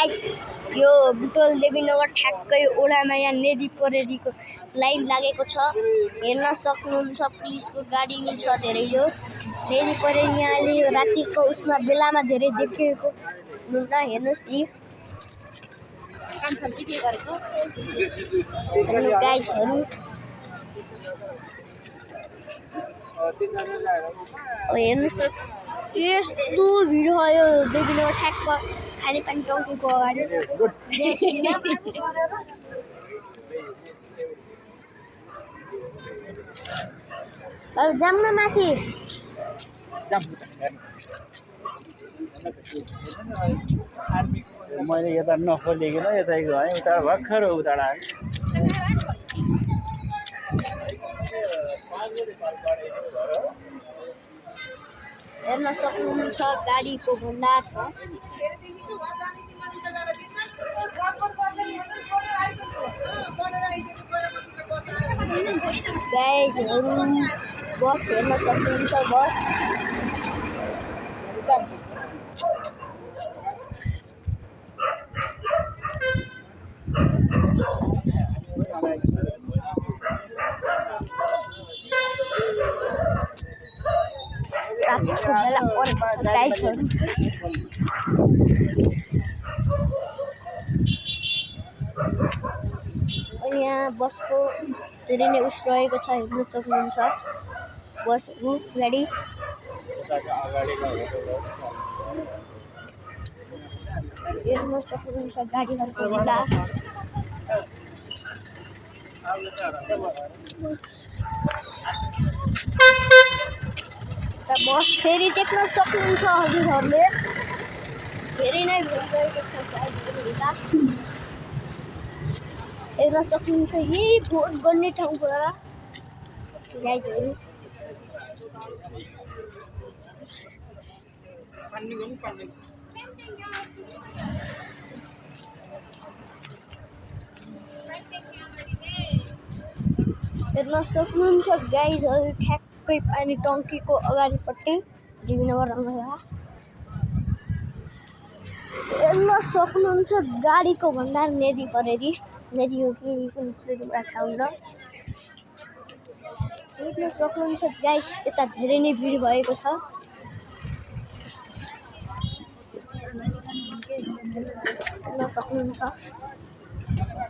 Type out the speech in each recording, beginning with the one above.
Guys यो बुटोल देवीनगर ठ्याक्कै ओडामा यहाँ नदी परेरीको लाइन लागेको छ। हेर्न सक्नुहुन्छ पुलिसको गाडी नि छ धेरै यो। नदी परेरी यहाँले रातिको उसमा बेलामा धेरै देखेको हुनुहुन्न। हेर्नुस् यी गाइजहरु हेर्नुस् त यस्तो भिड भयो देवीनगर ठ्याक्क खानेपानी टङ्कीको अगाडि। जाम्न माथि मैले यता नखोलिकन यतै गएँ उता भर्खर उता हेर्न सक्नुहुन्छ गाडीको भण्डार छ। गाइजहरु बस हेर्न सक्नुहुन्छ बस रातको बेला परेको छ गाइजहरु। यहाँ बसको धेरै नै उस रहेको छ। हेर्न सक्नुहुन्छ बसहरु गाडी हेर्न सक्नुहुन्छ गाडीहरुको भिडा। बस फेरि देख्न सक्नुहुन्छ हजुरहरुले धेरै नै भिड रहेको छ गाडीहरु भिडा। हेर्न सक्नुहुन्छ यही भोट गर्ने ठाउँको गाइजहरु। हेर्न सक्नुहुन्छ गाइजहरु ठ्याक्कै पानी टङ्कीको अगाडिपट्टि देवीनगर रङ्गला। हेर्न सक्नुहुन्छ गाडीको भण्डार नदी परेरी नदी हो कि कुन कुरा थाहा हुन्न। हेर्न सक्नुहुन्छ गाइस यता धेरै नै भिड भएको छ। हेर्न सक्नुहुन्छ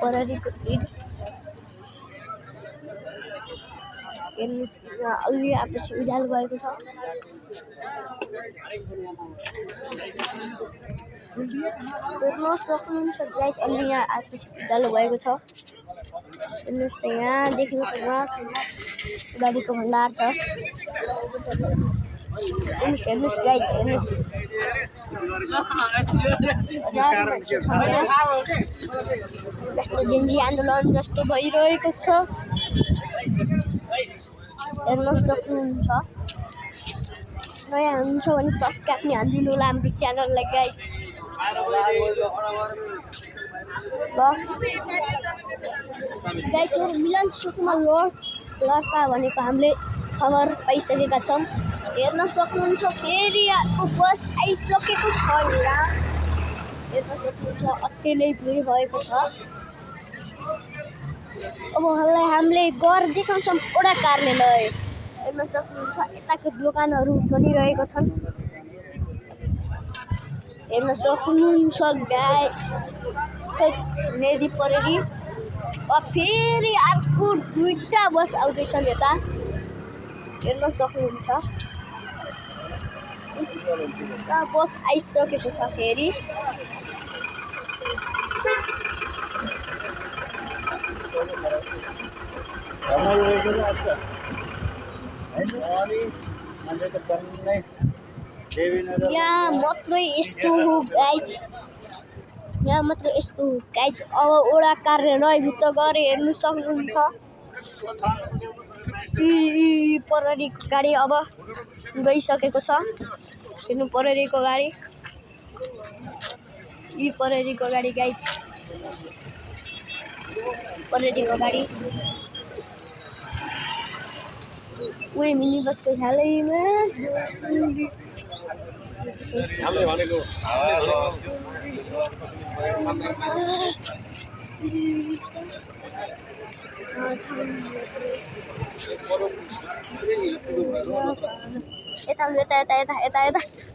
परेरीको भिड। हेर्नुस् अलि आएपछि उज्यालो भएको छ। हेर्न सक्नुहुन्छ गाइस अलि यहाँ आएपछि उज्यालो भएको छ। हेर्नुस् त यहाँ देख्नुहुन्छ गाडीको भण्डार छ। हेर्नुस् गाइस हेर्नुस् जस्तो जेन्जी आन्दोलन जस्तो भइरहेको छ। हेर्न सक्नुहुन्छ नयाँ हुनुहुन्छ भने सब्स्क्राइब नि हान्दिनु होला हाम्रो च्यानललाई गाइस। गाइसहरु मिलन चोकमा लड्का भनेको हामीले खबर पाइसकेका छौँ। हेर्न सक्नुहुन्छ फेरि अर्को बस आइसकेको छ यहाँ। हेर्न सक्नुहुन्छ अति नै भिड भएको छ। अब हामीले घर देखाउँछौँ ओडा कार्यालय। हेर्न सक्नुहुन्छ यताको दोकानहरू चलिरहेको छन्। हेर्न सक्नुहुन्छ गाइस नदी परेरी फेरि अर्को दुईटा बस आउँदैछन् यता। हेर्न सक्नुहुन्छ बस आइसकेको छ फेरि। यहाँ मात्रै यस्तो हो गाइज यहाँ मात्रै यस्तो हो गाइज। अब ओडा कार्यालयभित्र गएर हेर्नु सक्नुहुन्छ परेरीको गाडी अब गइसकेको छ। हेर्नु परेरीको गाडी परेरीको गाडी गाइज परेरीको गाडी वही मिनी बस को छालैमा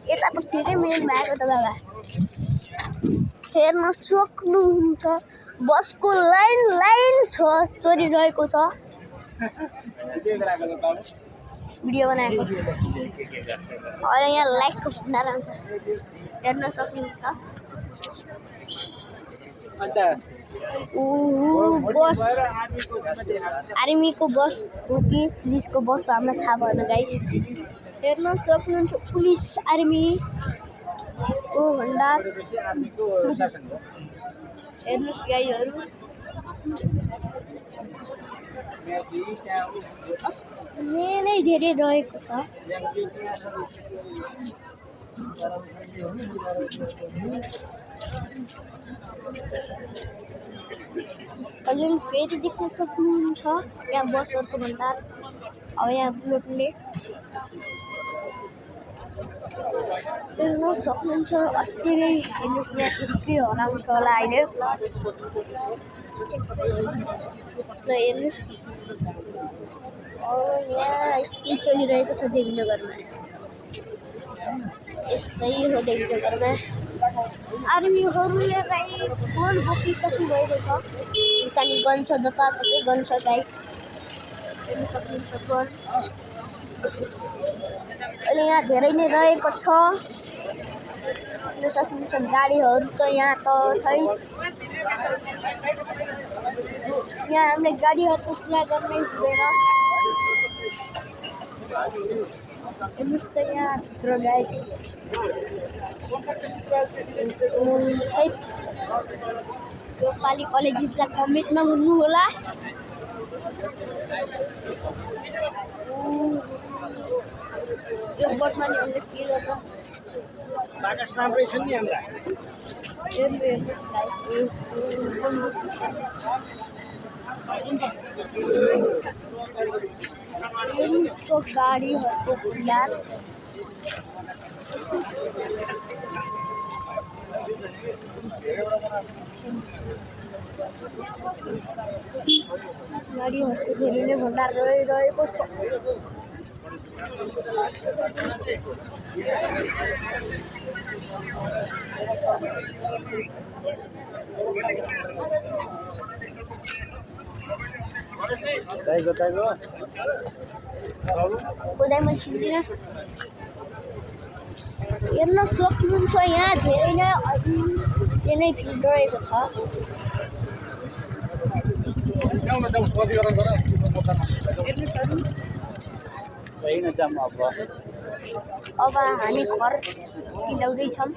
यतापट्टि मेन भएको त बाबा हेर्न सक्नुहुन्छ बसको लाइन छ चलिरहेको छ भिडियो बनाएको अहिले यहाँ लाइकको भण्डार आउँछ हेर्न सक्नुहुन्छ बस आर्मीको बस हो कि पुलिसको बस हो हामीलाई थाहा भएन गाइस हेर्न सक्नुहुन्छ पुलिस आर्मीको भण्डार हेर्नुहोस् गाइसहरू नै धेरै रहेको छ अहिले फेरि देख्न सक्नुहुन्छ यहाँ बसहरूको भण्डार अब यहाँ बुलेटले हेर्न सक्नुहुन्छ अति नै हेर्नुहोस् यहाँ के हराउँछ होला अहिले ल हेर्नुहोस् यहाँ यस्तै चलिरहेको छ देवीनगरमा यस्तै हो देवीनगरमा आर्मीहरूले फोन बोकिसक्नु भएको छ उतानि गन छ जताततै गन छ गाइस हेर्न सक्नुहुन्छ गन अहिले यहाँ धेरै नै रहेको छ हेर्न सक्नुहुन्छ गाडीहरू त यहाँ त थै यहाँ हामीले गाडीहरूको कुरा गर्नै हुँदैन हेर्नुहोस् त यहाँ भित्र गाइस यो पालि कलेज जित्दा कमेन्ट नभन्नु होला यो बटमानीहरूले के गर्छ बाकस राम्रै छ नि हाम्रा हेर्नुहोस् गाडीहरूको भण्डार गाडीहरूको धेरै नै भण्डार रहिरहेको छ कोदाइमा छिन्दिन हेर्न सक्नुहुन्छ यहाँ धेरै नै भिड रहेको छ अब हामी घर ल्याउँदैछौँ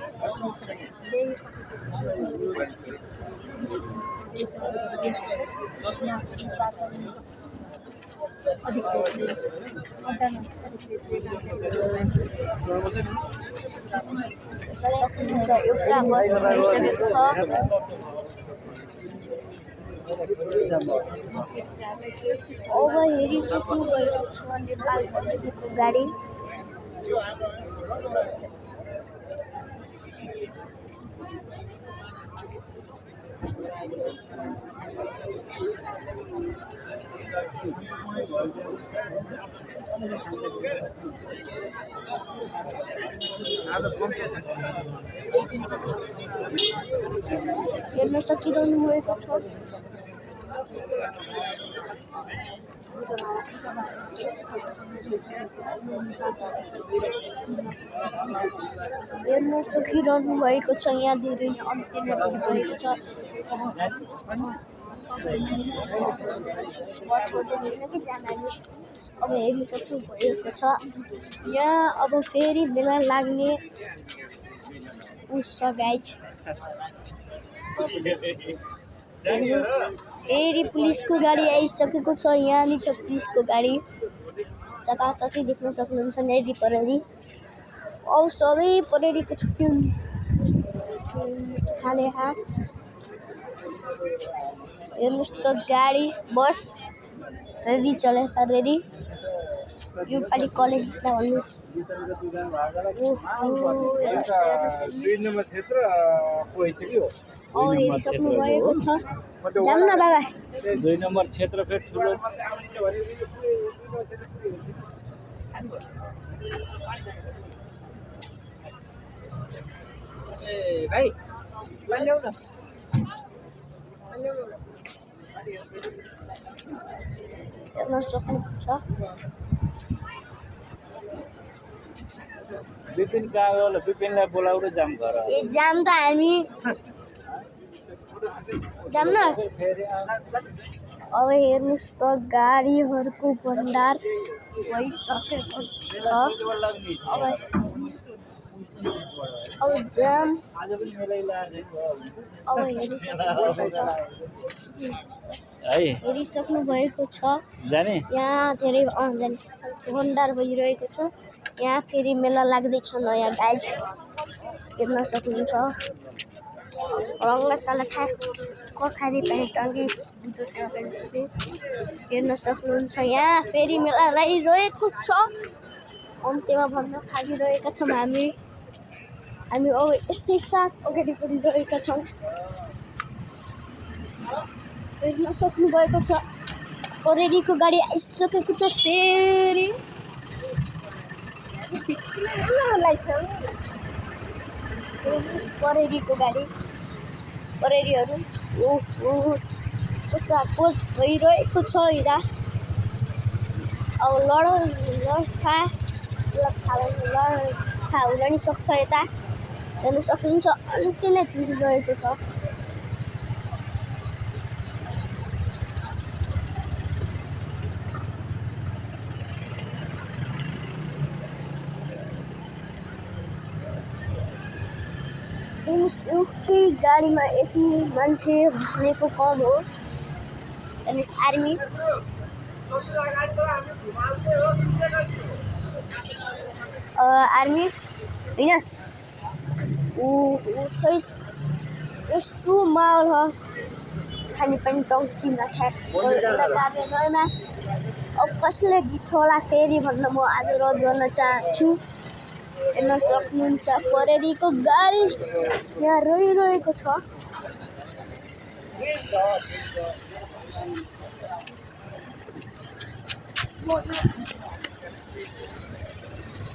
एउटा बस भइसकेको छ अब हेरिसक्नु भएको छ नेपाल कलेजको गाडी हेर्न सकिरहनु भएको छ हेर्न सकिरहनु भएको छ यहाँ धेरै नै अन्त्यमा भएको छ अब हेरिसक्नु भएको छ यहाँ अब फेरि बेला लाग्ने उस छ गाइस फेरि पुलिसको गाडी आइसकेको छ यहाँ नि छ पुलिसको गाडी जताततै देख्न सक्नुहुन्छ नेरी परेरी औ सबै परेरीको छुट्टी छाले हात हेर्नुहोस् त गाडी बस रेडी चलेका रेडी यो पालि कलेज भन्नु दुई नम्बर क्षेत्र कोही छ कि हो हेरिसक्नु भएको छ जानु न बाबा 2 नम्बर क्षेत्र फेरि ठुलो भाइ ल्याउ न हेर्न सक्नुहुन्छ विपिन कहाँ गयो होला विपिनलाई बोलाउनु जाम घर ए जाम त हामी जाम न फेरि अब हेर्नुहोस् त गाडीहरूको भण्डार भइसकेको छ अब जाम आज पनि मेलै लागेको अब हेरिसक्नु भएको छ जाने यहाँ धेरै जाने भण्डार भइरहेको छ यहाँ फेरि मेला लाग्दैछ नयाँ गाइज हेर्न सक्नुहुन्छ रङ्गशाला कखारी पनि टङ्गी हेर्न सक्नुहुन्छ यहाँ फेरि मेला लागिरहेको छ अन्त्यमा भन्न थालिरहेका छौँ हामी अब यसै साथ अगाडि बढिरहेका छौँ हेर्न सक्नुभएको छ परेरीको गाडी आइसकेको छ फेरि परेरीको गाडी परेरीहरू कोच भइरहेको छ हिँड्दा अब लड्खा हुन नि सक्छ यता हेर्न सक्नुहुन्छ अन्त्य नै फिरिरहेको छ एउटै गाडीमा यति मान्छे भनेको कम हो हेर्नुहोस् आर्मी आर्मी होइन खै यस्तो माहौल हो खानेपानी टङ्कीमा ठ्याक्कमा अब कसले जित्छ होला फेरि भन्न म अनुरोध गर्न चाहन्छु हेर्न सक्नुहुन्छ परेरीको गाडी यहाँ रोइरहेको छ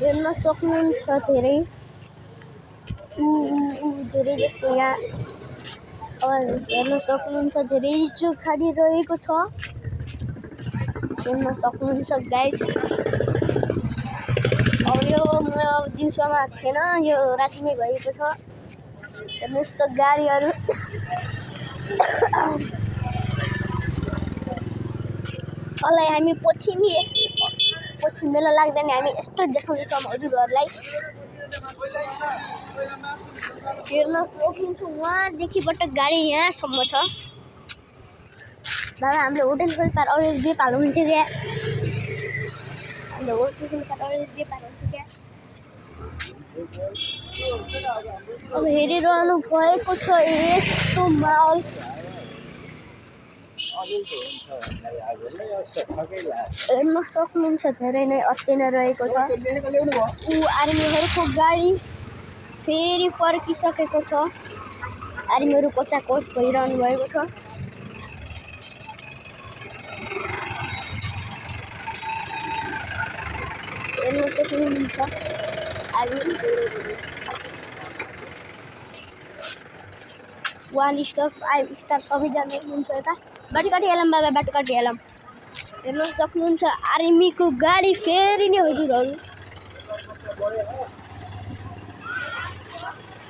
हेर्न सक्नुहुन्छ धेरै जस्तो यहाँ हेर्न सक्नुहुन्छ धेरै जो खाडिरहेको छ हेर्न सक्नुहुन्छ गाइज अब यो दिउँसोमा थिएन यो रातिमै भएको छ हेर्नुहोस् त गाडीहरू मलाई हामी पछि मेला लाग्दैन हामी यस्तो देखाउँदैछौँ हजुरहरूलाई हेर्न सक्नुहुन्छ उहाँदेखिबाट गाडी यहाँसम्म छ बाबा हाम्रो होटल पार अरू बेपार हुन्छ क्या हाम्रो होटल पार अरू बेपार हुन्छ क्या अब हेरिरहनु भएको छ यस्तो माहौल हेर्न सक्नुहुन्छ धेरै नै अति नै रहेको छ आर्मीहरूको गाडी फेरि फर्किसकेको छ आर्मीहरू कोचाकोच भइरहनु भएको छ हेर्न सक्नुहुन्छ आर्मी 1 स्टार 5 स्टार सबैजना हुनुहुन्छ यता बाटो काटिहालौँ बाबा बाटो काटिहालौँ हेर्न सक्नुहुन्छ आर्मीको गाडी फेरि नै हजुरहरू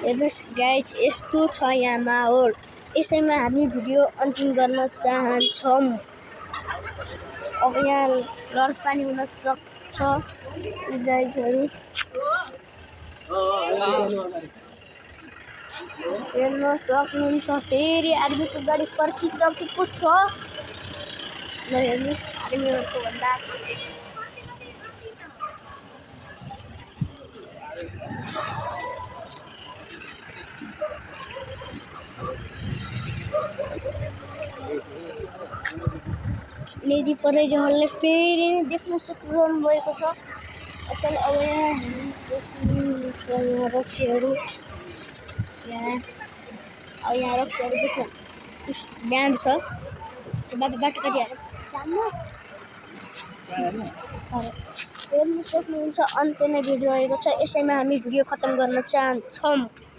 हेर्नुहोस् गाइज यस्तो छ यहाँ माहौल यसैमा हामी भिडियो अन्तिम गर्न चाहन्छौँ अब यहाँ लडपानी हुन सक्छ गाइजहरू हेर्न सक्नुहुन्छ फेरि आर्मीको गाडी फर्किसकेको छ ल हेर्नुहोस् आर्मीहरूको भन्दा नेदी परेरीहरूले फेरि देख्न सक्नु भएको छ चल अब यहाँ रक्सीहरू यहाँ रक्सीहरू देख्न ड्याम छ बाटो काटिहाल्यो हेर्नु सक्नुहुन्छ अन्त्य नै भिडियो रहेको छ यसैमा हामी भिडियो खत्म गर्न चाहन्छौँ।